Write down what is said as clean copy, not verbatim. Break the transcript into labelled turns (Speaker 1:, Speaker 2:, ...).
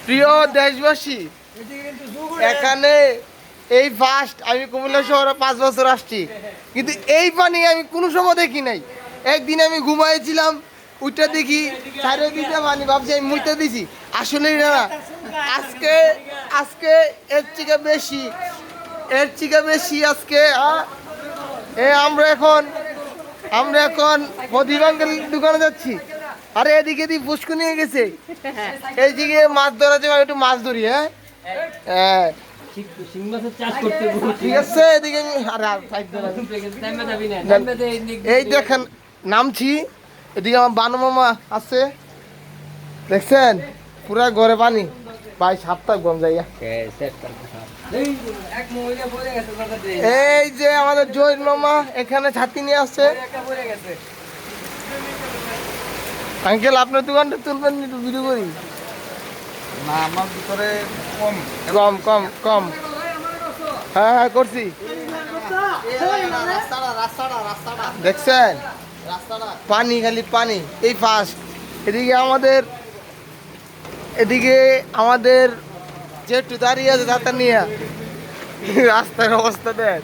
Speaker 1: প্রিয় দেশবাসী, এখানে এই ফার্স্ট আমি কুমিল্লা শহরে 5 বছর আসছি, কিন্তু এই পানি আমি কোনো সময় দেখি নাই। একদিন আমি ঘুমাইছিলাম, উঠে দেখি চারিদিকে পানি, ভাবছি আমি মুইতে দিছি, আসলেই না। আজকে আজকে এর থেকে বেশি আজকে আমরা এখন প্রদীপাঙ্কের দোকানে যাচ্ছি। আরে এদিকে পুষ্কু নিয়ে গেছে, এইদিকে মাছ ধরা যাবে, একটু মাছ ধরি। হ্যাঁ হ্যাঁ ঠিক আছে, এদিকে এই দেখেন নামছি। এদিকে আমার বানু মামা আছে, দেখছেন পুরা ঘরে পানি। ভাই সাপ্তাহ গম যাইয়া, এই যে আমাদের জহির মামা এখানে ছাতি নিয়ে আসছে। আঙ্কেল আপনার দোকানটা তুলবেন, একটু ভিডিও করি।
Speaker 2: না, আমার ভিতরে কম।
Speaker 1: কম কম কম হ্যাঁ হ্যাঁ করছি। দেখছেন পানি, খালি পানি। এই ফার্স্ট এদিকে আমাদের যে একটু দাঁড়িয়ে আছে তাতে নিয়ে রাস্তার অবস্থা দেখ।